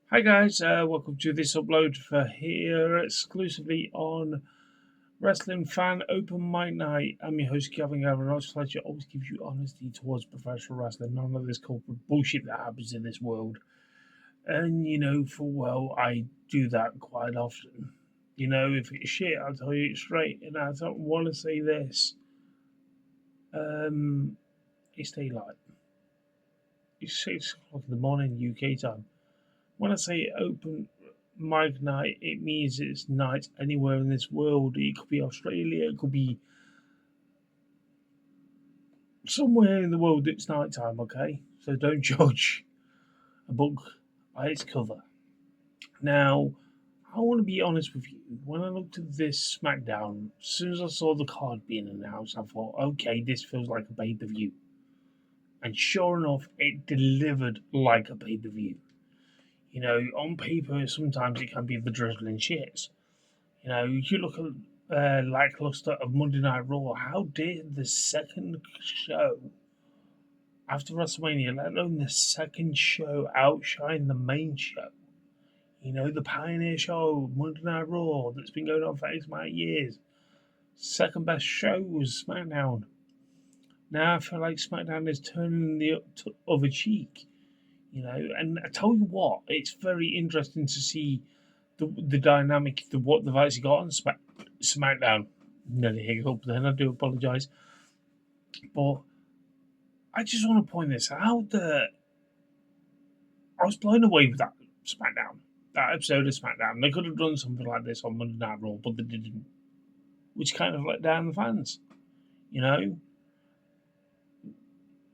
Hi guys, welcome to this upload for here exclusively on Wrestling Fan Open Mic Night. I'm your host Gavin Fletcher. Always gives you honesty towards professional wrestling, none of this corporate bullshit that happens in this world. And you know, for well, I do that quite often. You know, if it's shit, I'll tell you it straight. And I don't want to say this. Um, it's daylight. It's 6 o'clock in the morning UK time. When I say open mic night, it means it's night anywhere in this world. It could be Australia, it could be somewhere in the world it's night time, okay? So don't judge a book by its cover. Now, I want to be honest with you. When I looked at this SmackDown, as soon as I saw the card being announced, I thought, okay, this feels like a pay per view. And sure enough, it delivered like a pay per view. You know, on paper, sometimes it can be the drizzling shits. You know, you look at lackluster of Monday Night Raw. How did the second show after WrestleMania, let alone the second show, outshine the main show? You know, the pioneer show, Monday Night Raw, that's been going on for X amount of years. Second best show was SmackDown. Now I feel like SmackDown is turning the other cheek. You know, and I tell you what, it's very interesting to see the dynamic, what they've actually got on SmackDown. Nearly hiccup then, I do apologise. But I just want to point this out that I was blown away with that SmackDown, that episode of SmackDown. They could have done something like this on Monday Night Raw, but they didn't, which kind of let down the fans, you know.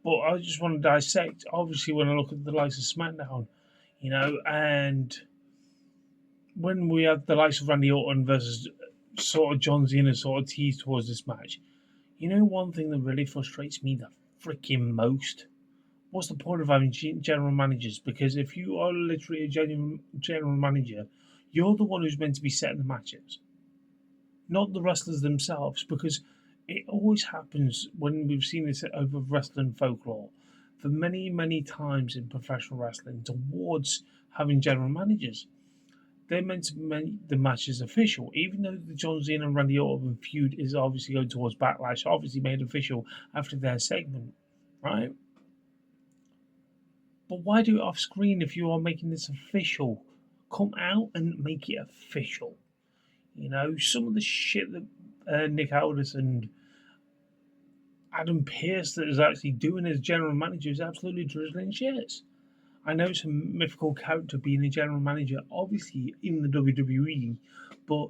But I just want to dissect, obviously, when I look at the likes of SmackDown, you know, and when we had the likes of Randy Orton versus sort of John Cena sort of teased towards this match, you know, one thing that really frustrates me the freaking most. What's the point of having general managers? Because if you are literally a general manager, you're the one who's meant to be setting the matches, not the wrestlers themselves. Because it always happens when we've seen this over wrestling folklore for many, many times in professional wrestling towards having general managers. They're meant to make the matches official, even though the John Cena and Randy Orton feud is obviously going towards Backlash, obviously made official after their segment, right? But why do it off screen if you are making this official? Come out and make it official. You know, some of the shit that Nick Aldis and Adam Pearce that is actually doing as general manager is absolutely drizzling shits. I know it's a mythical character being a general manager, obviously in the WWE, but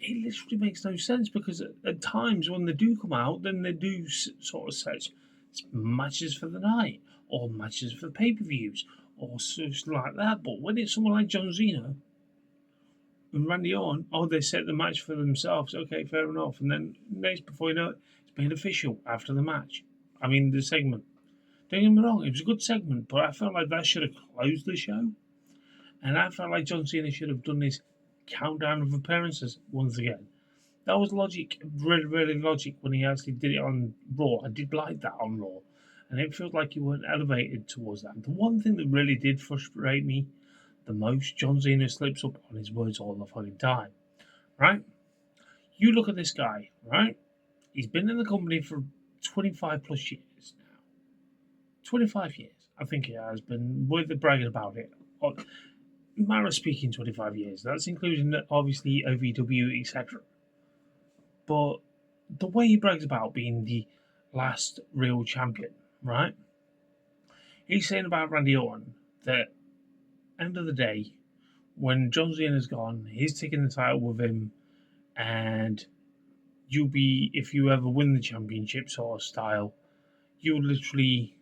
it literally makes no sense because at times when they do come out, then they do sort of set matches for the night or matches for pay per views or such like that. But when it's someone like John Cena and Randy Orton, oh, they set the match for themselves. Okay, fair enough. And then next, before you know it, it's made official after the match. I mean, the segment. Don't get me wrong, it was a good segment, but I felt like that should have closed the show. And I felt like John Cena should have done this countdown of appearances once again. That was logic, really, really logic when he actually did it on Raw. I did like that on Raw. And it feels like he weren't elevated towards that. The one thing that really did frustrate me the most, John Cena slips up on his words all the fucking time. Right? You look at this guy, right? He's been in the company for 25 plus years now. 25 years, I think he has been, with the bragging about it. Matter of speaking, 25 years. That's including, obviously, OVW, etc. But the way he brags about being the last real champion, right? He's saying about Randy Orton that end of the day, when John Cena's gone, he's taking the title with him, and you'll be, if you ever win the championship sort of style, you literally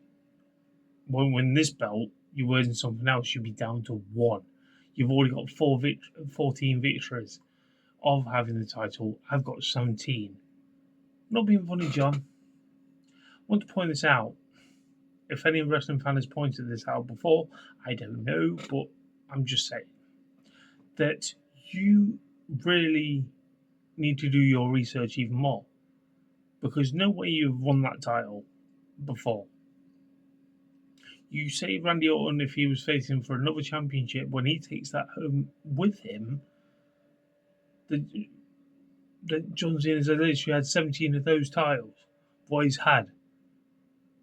won't win this belt. You win something else, you'll be down to one. You've already got 14 victories of having the title. I've got 17. Not being funny, John. I want to point this out. If any wrestling fan has pointed this out before, I don't know, but I'm just saying that you really need to do your research even more because no way you've won that title before. You say Randy Orton, if he was facing for another championship, when he takes that home with him, that John Cena's literally had 17 of those titles. What he's had.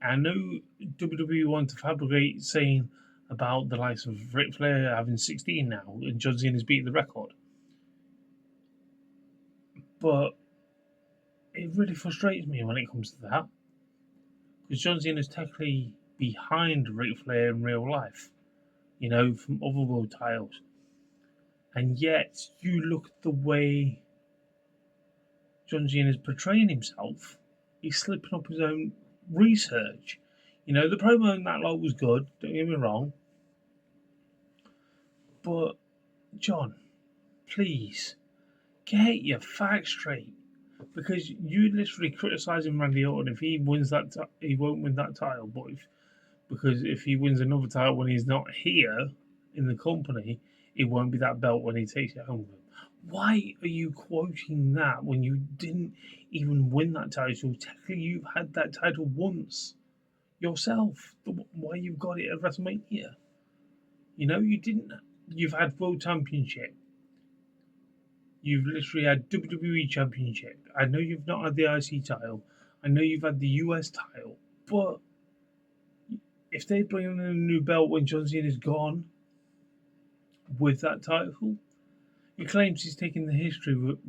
I know WWE want to fabricate saying about the likes of Ric Flair having 16 now, and John Cena's beat the record. But it really frustrates me when it comes to that. Because John Cena's technically behind Ric Flair in real life, from other world titles. And yet, you look at the way John Cena's portraying himself, he's slipping up his own research. The promo in that lot was good, don't get me wrong. But, John, please, get your facts straight. Because you literally criticising Randy Orton if he wins that, he won't win that title. But because if he wins another title when he's not here in the company, it won't be that belt when he takes it home with him. Why are you quoting that when you didn't even win that title? Technically, you've had that title once yourself. Why you've got it at WrestleMania? You didn't. You've had World Championship. You've literally had WWE Championship. I know you've not had the IC title. I know you've had the US title. But if they bring in a new belt when John Cena's gone with that title, he claims he's taking the history with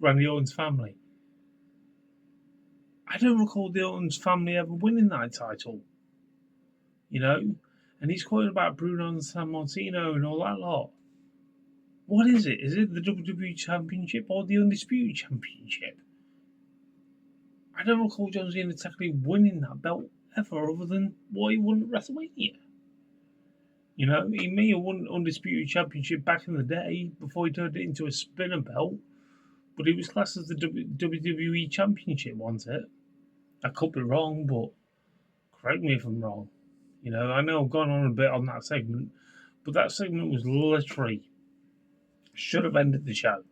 Randy Orton's family. I don't recall the Orton's family ever winning that title. And he's quoting about Bruno and Sammartino and all that lot. What is it? Is it the WWE Championship or the Undisputed Championship? I don't recall John Cena technically winning that belt ever, other than what he won at WrestleMania. He may have won Undisputed Championship back in the day before he turned it into a spinner belt, but it was classed as the WWE Championship, wasn't it? I could be wrong, but correct me if I'm wrong. I know I've gone on a bit on that segment, but that segment was literally should have ended the show.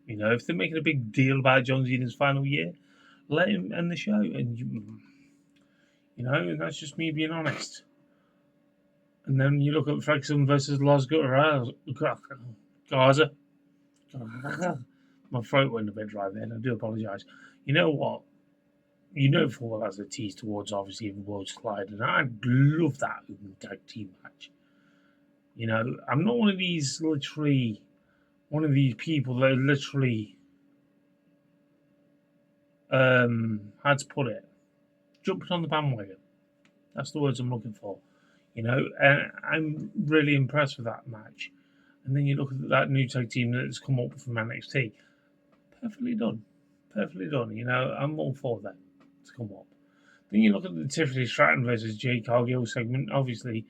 If they're making a big deal about John Cena's final year, let him end the show. And and that's just me being honest. And then you look at Ferguson versus Los Garza. My throat went a bit dry then. I do apologise. You know what? Full well as a tease towards obviously the World's Collide, and I'd love that tag team match. I'm not one of these people that literally, how to put it, jumping on the bandwagon. That's the words I'm looking for. And I'm really impressed with that match. And then you look at that new tag team that's come up from NXT. Perfectly done. I'm all for that to come up. Then you look at the Tiffany Stratton versus Jade Cargill segment. Obviously,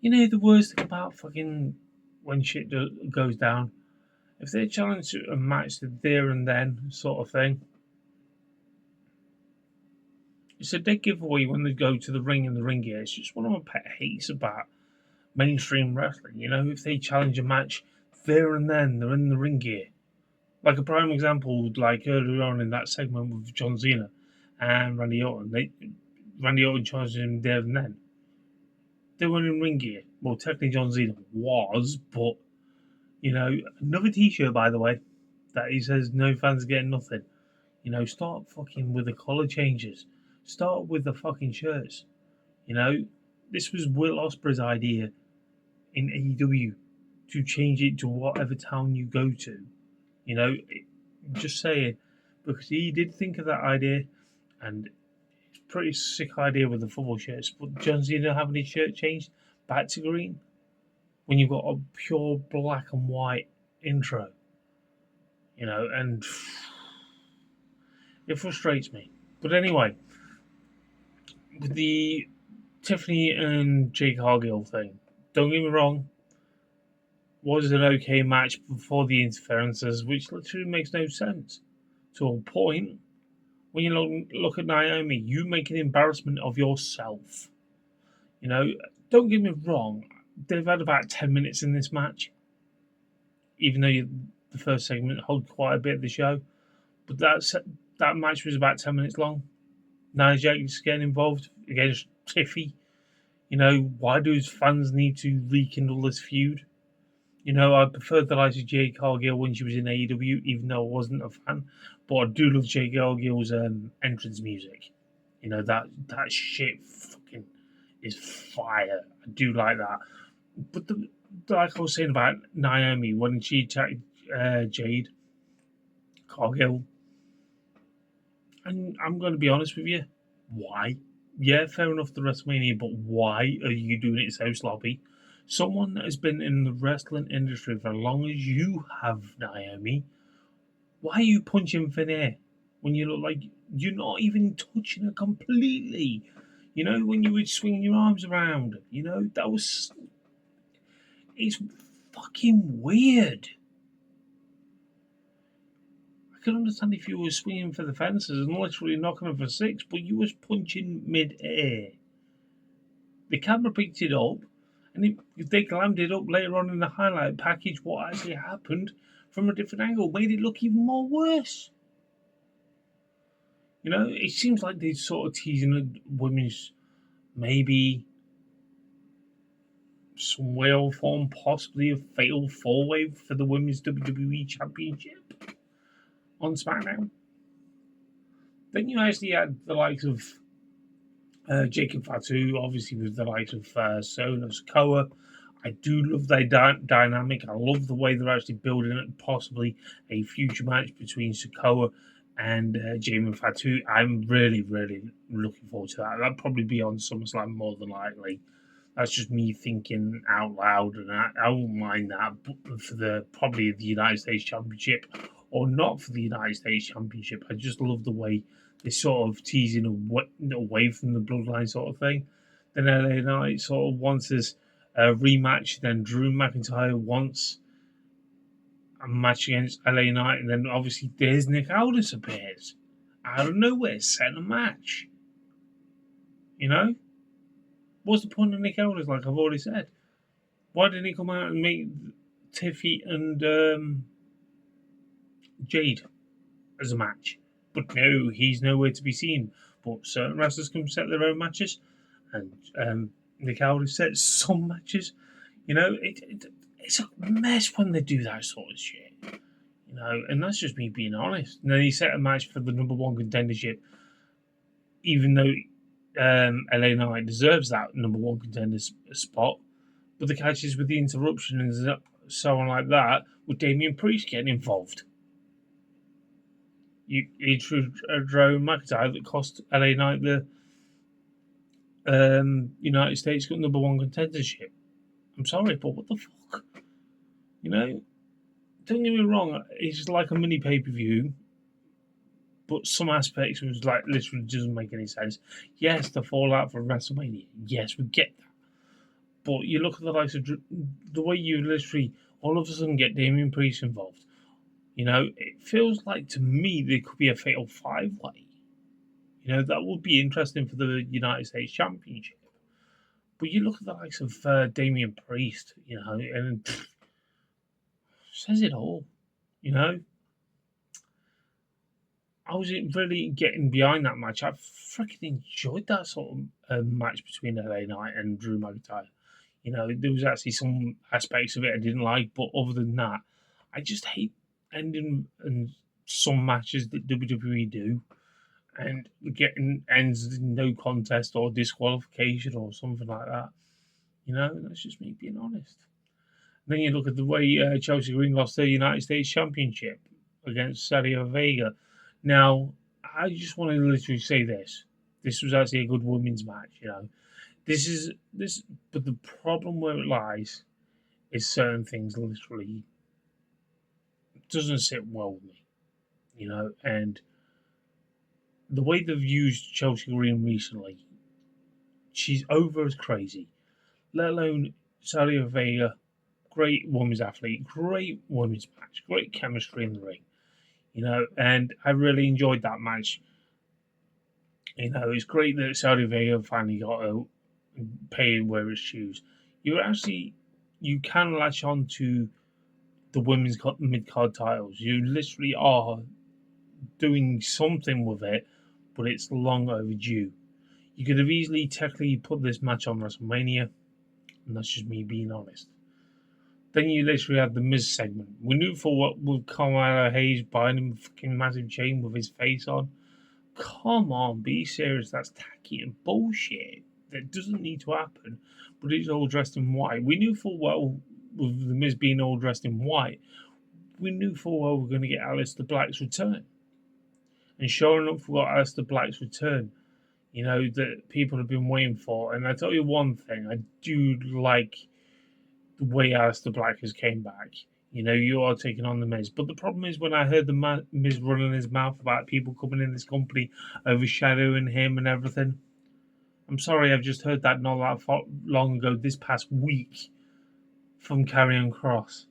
the worst thing about fucking when shit goes down, if they challenge a match to there and then sort of thing, it's a dead giveaway when they go to the ring in the ring gear. It's just one of my pet hates about mainstream wrestling. If they challenge a match there and then, they're in the ring gear. Like a prime example, like earlier on in that segment with John Cena and Randy Orton. Randy Orton challenged him there and then. They were in ring gear. Well, technically John Cena was, but, another t-shirt, by the way, that he says no fans getting nothing. Start fucking with the collar changes. Start with the fucking shirts. This was Will Ospreay's idea in AEW to change it to whatever town you go to. Just saying, because he did think of that idea, and it's a pretty sick idea with the football shirts. But John Cena having his shirt changed back to green when you've got a pure black and white intro, and it frustrates me. But anyway, with the Tiffany and Jade Cargill thing, don't get me wrong, was an okay match before the interferences, which literally makes no sense. To a point, when you look at Naomi, you make an embarrassment of yourself. Don't get me wrong, they've had about 10 minutes in this match, even though the first segment held quite a bit of the show. But that match was about 10 minutes long. Nia Jax getting involved against Tiffy. Why do fans need to rekindle this feud? I preferred the likes of Jade Cargill when she was in AEW, even though I wasn't a fan. But I do love Jade Cargill's entrance music. That shit fucking is fire. I do like that. But like I was saying about Naomi when she attacked Jade Cargill, and I'm going to be honest with you, why? Yeah, fair enough, the WrestleMania, but why are you doing it so sloppy? Someone that has been in the wrestling industry for as long as you have, Naomi, why are you punching thin air when you look like you're not even touching her completely? When you were swinging your arms around, it's fucking weird. I can understand if you were swinging for the fences and literally knocking her for six, but you was punching mid-air. The camera picked it up, and they glammed it up later on in the highlight package what actually happened from a different angle, made it look even more worse. It seems like they're sort of teasing women's maybe some way or form, possibly a fatal four-way for the Women's WWE Championship on SmackDown. Then you actually had the likes of Jacob Fatu, obviously with the likes of Sona Sikoa. I do love their dynamic. I love the way they're actually building it, possibly a future match between Sikoa and Jacob Fatu. I'm really, really looking forward to that. That'll probably be on SummerSlam more than likely. That's just me thinking out loud, and I won't mind that. But for probably the United States Championship, or not for the United States Championship, I just love the way they're sort of teasing away from the bloodline sort of thing. Then LA Knight sort of wants this rematch. Then Drew McIntyre wants a match against LA Knight, and then obviously there's Nick Aldis appears out of nowhere, setting a match. What's the point of Nick Aldis? Like I've already said, why didn't he come out and meet Tiffy and Jade as a match? But no, he's nowhere to be seen. But certain wrestlers can set their own matches, and Nick Aldis sets some matches. It's a mess when they do that sort of shit. And that's just me being honest. And then he set a match for the number one contendership, even though LA Knight deserves that number one contender spot. But the catch is with the interruption and so on like that, with Damian Priest getting involved. He drew Drew McIntyre that cost LA Knight the United States number one contendership. I'm sorry, but what the fuck? Don't get me wrong, it's like a mini pay-per-view, but some aspects was like literally doesn't make any sense. Yes, the fallout from WrestleMania. Yes, we get that. But you look at the likes of the way you literally all of a sudden get Damian Priest involved. It feels like to me there could be a fatal five-way. That would be interesting for the United States Championship. But you look at the likes of Damian Priest, and says it all. I was really getting behind that match. I freaking enjoyed that sort of match between LA Knight and Drew McIntyre. There was actually some aspects of it I didn't like, but other than that, I just hate ending in some matches that WWE do and getting ends in no contest or disqualification or something like that. That's just me being honest. Then you look at the way Chelsea Green lost their United States Championship against Sadia Vega. Now, I just want to literally say this. This was actually a good women's match, but the problem where it lies is certain things literally doesn't sit well with me, and the way they've used Chelsea Green recently, she's over as crazy, let alone Sadia Vega, great women's athlete, great women's match, great chemistry in the ring, and I really enjoyed that match. It's great that Saudi Vega finally got a pay where it's shoes. You can latch on to the women's mid card titles. You literally are doing something with it, but it's long overdue. You could have easily technically put this match on WrestleMania, and that's just me being honest. Then you literally had the Miz segment. We knew for what with Carmelo Hayes buying him a fucking massive chain with his face on. Come on, be serious. That's tacky and bullshit. That doesn't need to happen. But he's all dressed in white. We knew full well with the Miz being all dressed in white, we knew full well we were going to get Aleister Black's return. And sure enough, we got Aleister Black's return. You know, that people have been waiting for. And I tell you one thing, I do like the way Aleister Black has came back. You know, you are taking on the Miz. But the problem is when I heard the Miz running his mouth about people coming in this company, overshadowing him and everything. I'm sorry, I've just heard that not that long ago, this past week, from Karrion Kross.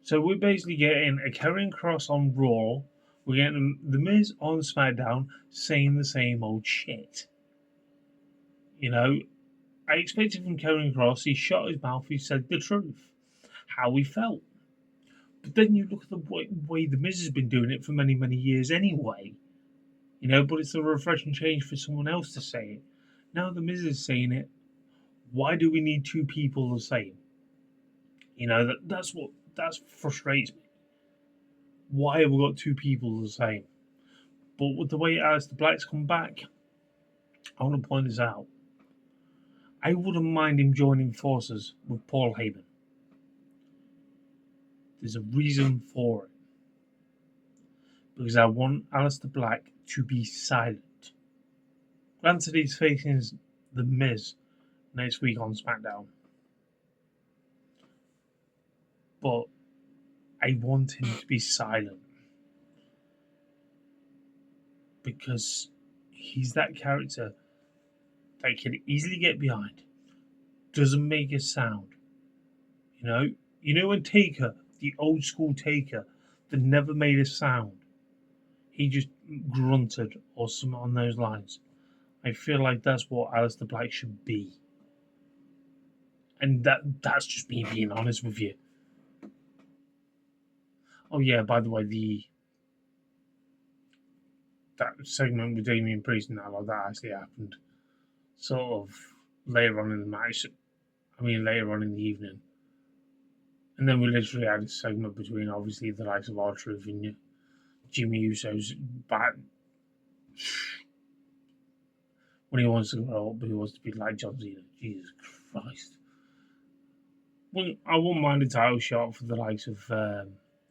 So we're basically getting a Karrion Kross on Raw. We're getting the Miz on SmackDown saying the same old shit. You know, I expected from Karrion Kross, he shut his mouth, he said the truth, how he felt. But then you look at the way the Miz has been doing it for many, many years anyway. You know, but it's a refreshing change for someone else to say it. Now the Miz is saying it. Why do we need two people the same? You know, that frustrates me. Why have we got two people the same? But with the way Aleister Black's come back, I want to point this out. I wouldn't mind him joining forces with Paul Heyman. There's a reason for it. Because I want Aleister Black to be silent. Granted, he's facing The Miz next week on SmackDown. But I want him to be silent. Because he's that character that I can easily get behind. Doesn't make a sound. You know when Taker, the old school Taker, that never made a sound. He just grunted or something on those lines. I feel like that's what Aleister Black should be. And that's just me being honest with you. Oh yeah, by the way, that segment with Damian Priest and that actually happened sort of later on in the match. I mean, later on in the evening. And then we literally had a segment between, obviously, the likes of R-Truth and Jimmy Uso's back. When he wants to grow up, he wants to be like John Cena. Jesus Christ. Well, I wouldn't mind a title shot for the likes of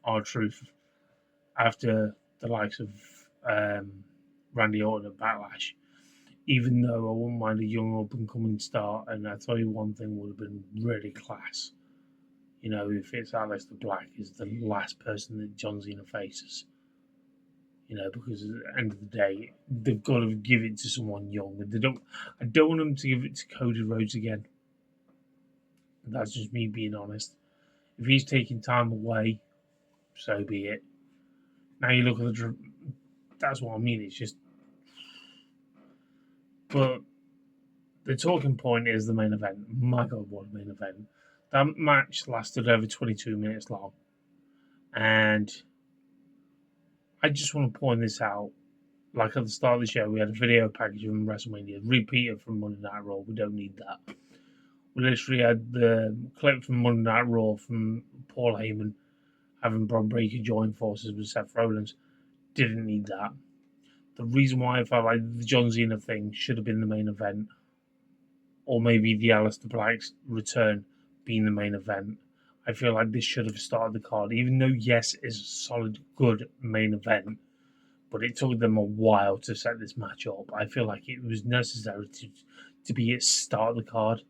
R-Truth after the likes of Randy Orton at Backlash. Even though I wouldn't mind a young up-and-coming star, and I tell you one thing would have been really class. You know, if it's Aleister Black is the last person that John Cena faces. You know, because at the end of the day, they've got to give it to someone young. I don't want them to give it to Cody Rhodes again. That's just me being honest. If he's taking time away, so be it. Now you look at that's what I mean. It's just, but the talking point is the main event. My God, what a main event! That match lasted over 22 minutes long, and I just want to point this out. Like at the start of the show, we had a video package from WrestleMania, repeated from Monday Night Raw. We don't need that. We literally had the clip from Monday Night Raw from Paul Heyman having Braun Breaker join forces with Seth Rollins. Didn't need that. The reason why I felt like the John Cena thing should have been the main event, or maybe the Aleister Black's return being the main event. I feel like this should have started the card, even though, yes, it's a solid, good main event, but it took them a while to set this match up. I feel like it was necessary to be at start of the card.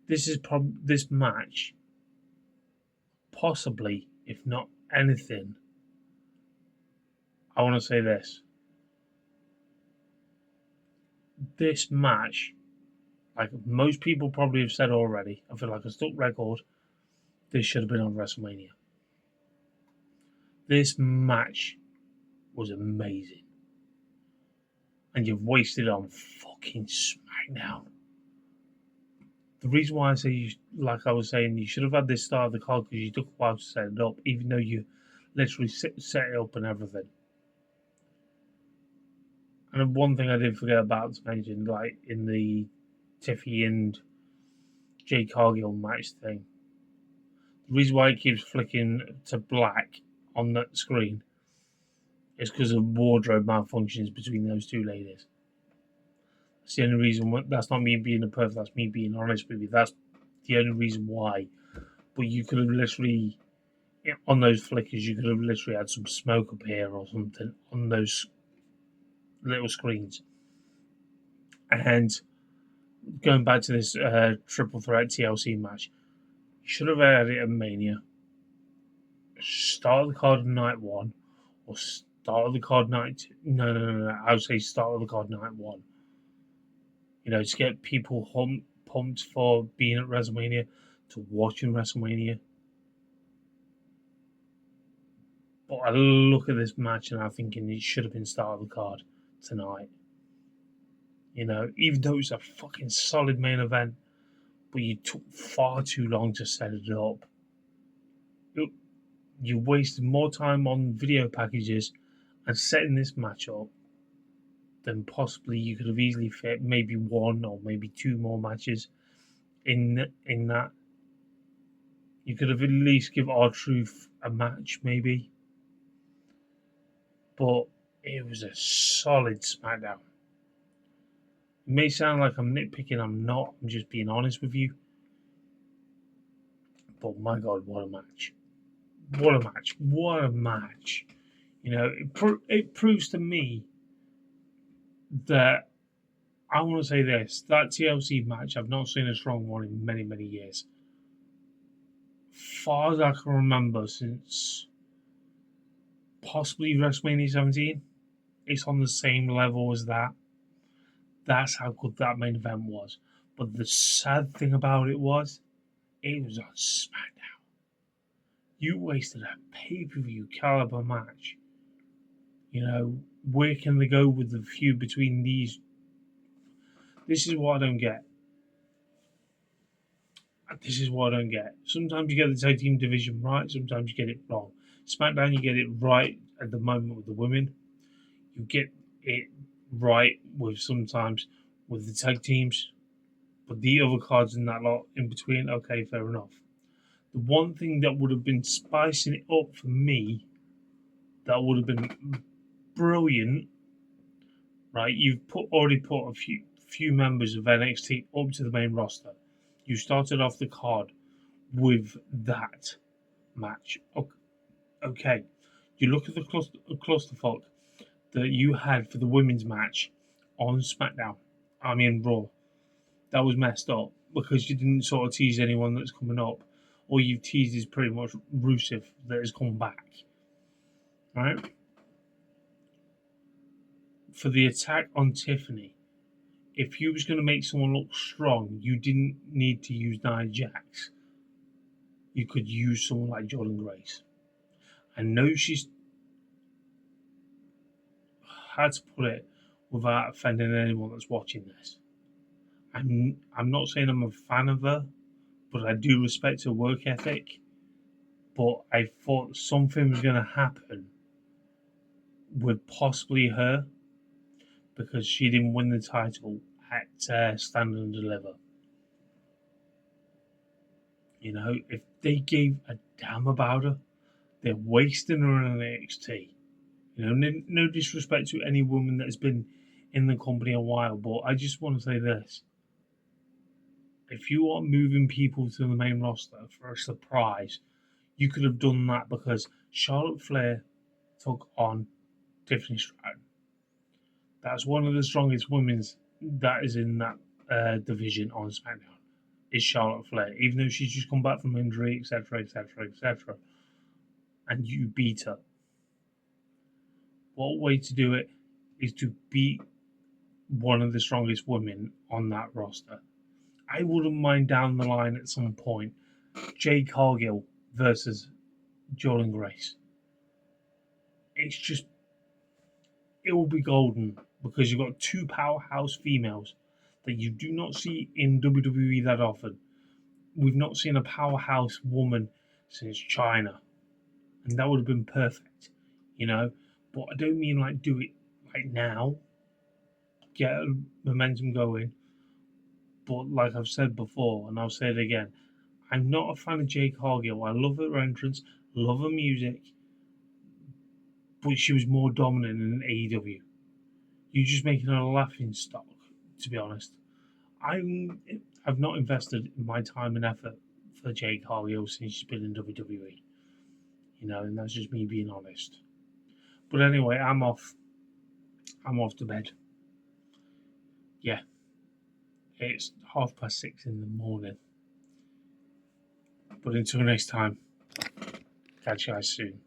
This match, possibly, if not anything, I want to say this. This match, like most people probably have said already, I feel like a stuck record, this should have been on WrestleMania. This match was amazing. And you've wasted it on fucking SmackDown. The reason why I say, like I was saying, you should have had this start of the card because you took a while to set it up, even though you literally set it up and everything. And one thing I did forget about to mention, like in the Tiffy and Jay Cargill match thing, the reason why it keeps flicking to black on that screen is because of wardrobe malfunctions between those two ladies. That's the only reason. That's not me being a pervert. That's me being honest with you. That's the only reason why. But you could have literally, on those flickers, you could have literally had some smoke appear or something on those little screens. And going back to this triple threat TLC match, you should have had it at Mania. Start of the card on night one, or start of the card night two. No. I would say start of the card night one. To get people pumped for being at WrestleMania, to watching WrestleMania. But I look at this match and I'm thinking it should have been start of the card tonight. Even though it's a fucking solid main event, but you took far too long to set it up. You wasted more time on video packages and setting this match up than possibly you could have easily fit maybe one or maybe two more matches in that. You could have at least give R-Truth a match, maybe. But it was a solid SmackDown. It may sound like I'm nitpicking, I'm not. I'm just being honest with you. But my God, what a match. What a match. What a match. It proves to me that I want to say this. That TLC match, I've not seen a strong one in many, many years. Far as I can remember, since possibly WrestleMania 17, it's on the same level as that. That's how good that main event was. But the sad thing about it was on SmackDown. You wasted a pay-per-view caliber match. Where can they go with the feud between these? This is what I don't get. Sometimes you get the tag team division right, sometimes you get it wrong. SmackDown, you get it right at the moment with the women. You get it right sometimes with the tag teams. But the other cards in that lot in between, okay, fair enough. The one thing that would have been spicing it up for me, that would have been brilliant, right? You've already put a few members of NXT up to the main roster. You started off the card with that match. Okay. You look at the clusterfuck that you had for the women's match on SmackDown. I mean Raw. That was messed up because you didn't sort of tease anyone that's coming up. All you've teased is pretty much Rusev that has come back. Right? For the attack on Tiffany, if you was going to make someone look strong, you didn't need to use Nia Jax. You could use someone like Jordan Grace. I know she's, how to put it without offending anyone that's watching this. I'm not saying I'm a fan of her, but I do respect her work ethic. But I thought something was going to happen with possibly her because she didn't win the title at Stand and Deliver. If they gave a damn about her, they're wasting her in NXT. No disrespect to any woman that has been in the company a while, but I just want to say this. If you are moving people to the main roster for a surprise, you could have done that because Charlotte Flair took on Tiffany Stratton. That's one of the strongest women's that is in that division on SmackDown. Is Charlotte Flair, even though she's just come back from injury, etc., etc., etc., and you beat her. What way to do it is to beat one of the strongest women on that roster. I wouldn't mind down the line at some point Jay Cargill versus Jordan Grace. It will be golden because you've got two powerhouse females that you do not see in WWE that often. We've not seen a powerhouse woman since China, and that would have been perfect, But I don't mean like do it like now. get momentum going. But like I've said before, and I'll say it again, I'm not a fan of Jade Cargill. I love her entrance, love her music, but she was more dominant in AEW. You're just making her a laughing stock, to be honest. I've not invested my time and effort for Jade Cargill since she's been in WWE. And that's just me being honest. But anyway, I'm off. I'm off to bed. Yeah, it's 6:30 in the morning. But until next time, catch you guys soon.